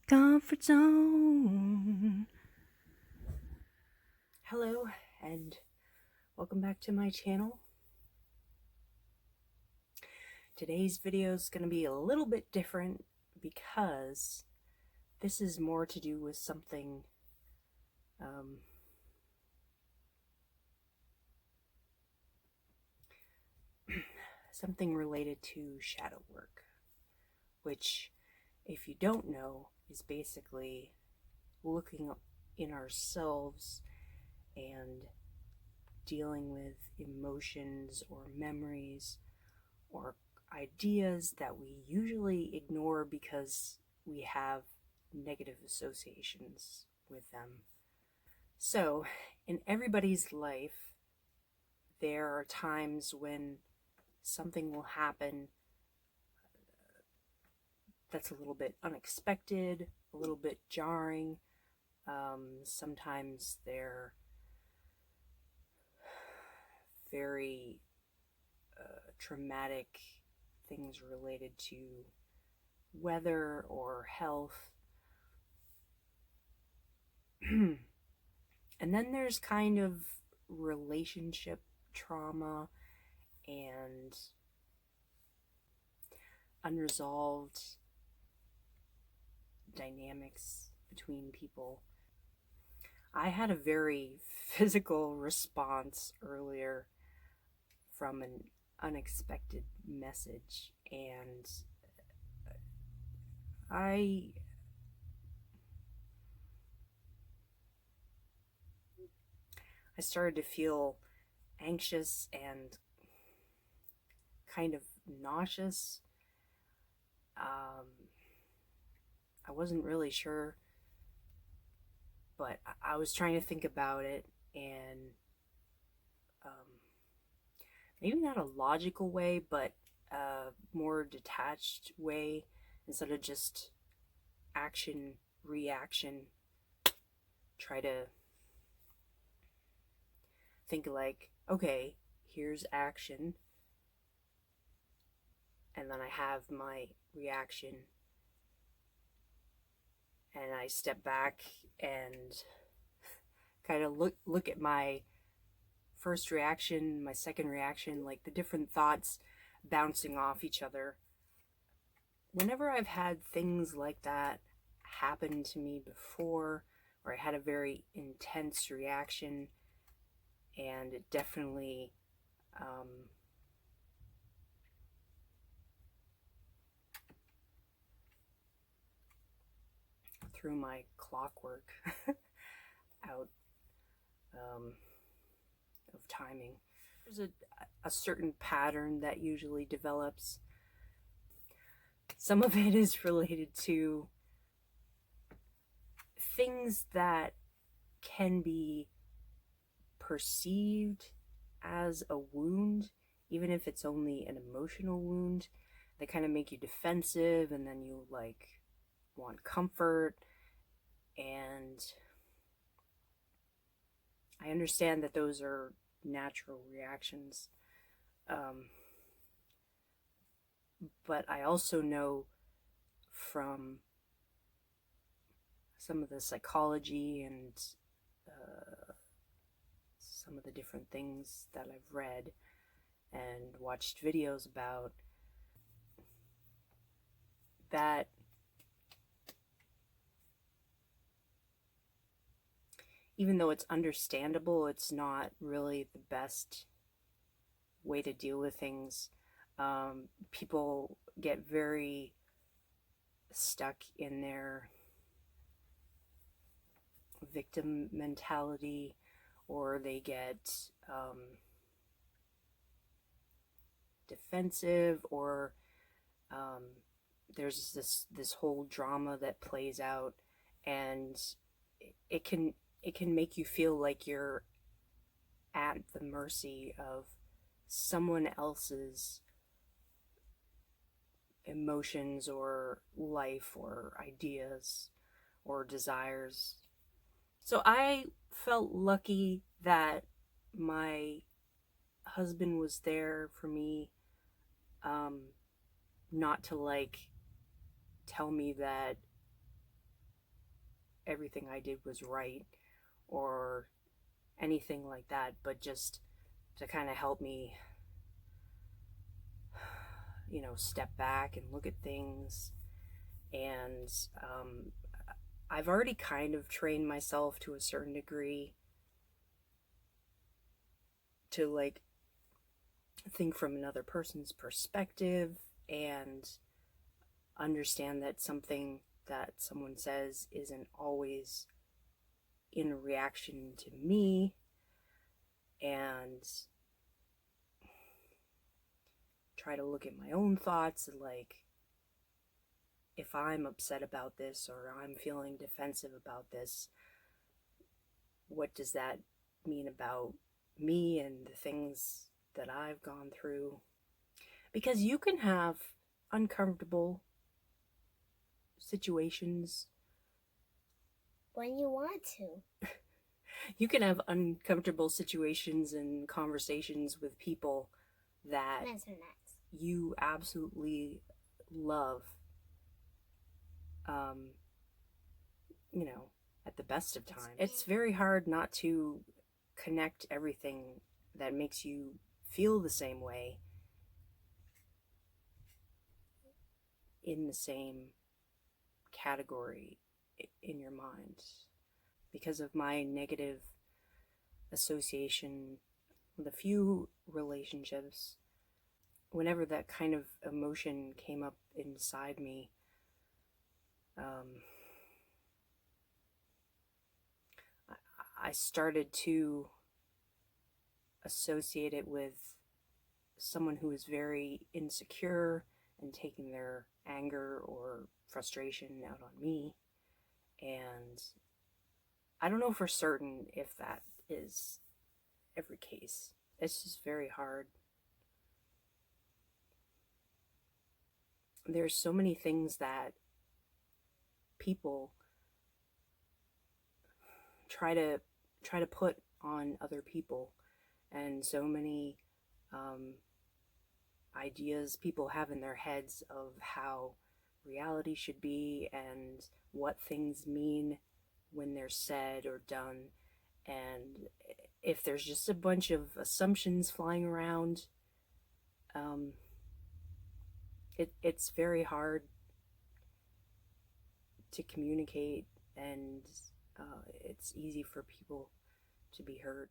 Comfort zone. Hello and welcome back to my channel. Today's video is going to be a little bit different because this is more to do with something something related to shadow work, which, if you don't know, is basically looking in ourselves and dealing with emotions or memories or ideas that we usually ignore because we have negative associations with them. So, in everybody's life, there are times when something will happen that's a little bit unexpected, a little bit jarring. Sometimes they're very traumatic things related to weather or health. And then there's kind of relationship trauma and unresolved dynamics between people. I had a very physical response earlier from an unexpected message, and I started to feel anxious and kind of nauseous. I wasn't really sure, but I was trying to think about it, and maybe not a logical way, but a more detached way, instead of just action, reaction. Try to think like, okay, here's action, and then I have my reaction, and I step back and kind of look at my first reaction, my second reaction, like the different thoughts bouncing off each other. Whenever I've had things like that happen to me before, or I had a very intense reaction, and it definitely threw my clockwork out of timing. There's a certain pattern that usually develops. Some of it is related to things that can be perceived as a wound, even if it's only an emotional wound. They kind of make you defensive, and then you like want comfort. And I understand that those are natural reactions, but I also know from some of the psychology and some of the different things that I've read and watched videos about, that even though it's understandable, it's not really the best way to deal with things. People get very stuck in their victim mentality, or they get defensive, or there's this whole drama that plays out, and it can make you feel like you're at the mercy of someone else's emotions or life or ideas or desires. So I felt lucky that my husband was there for me, not to like tell me that everything I did was right or anything like that, but just to kind of help me, step back and look at things. And I've already kind of trained myself to a certain degree to like think from another person's perspective and understand that something that someone says isn't always in reaction to me, and try to look at my own thoughts and like, if I'm upset about this or I'm feeling defensive about this, what does that mean about me and the things that I've gone through? Because you can have uncomfortable situations when you want to. You can have uncomfortable situations and conversations with people that you absolutely love, um, at the best of times. It's very hard not to connect everything that makes you feel the same way in the same category in your mind. Because of my negative association with a few relationships, whenever that kind of emotion came up inside me, I started to associate it with someone who is very insecure and taking their anger or frustration out on me. And I don't know for certain if that is every case. It's just very hard. There's so many things that people try to put on other people, and so many ideas people have in their heads of how reality should be and what things mean when they're said or done. And if there's just a bunch of assumptions flying around, it's very hard to communicate, and it's easy for people to be hurt.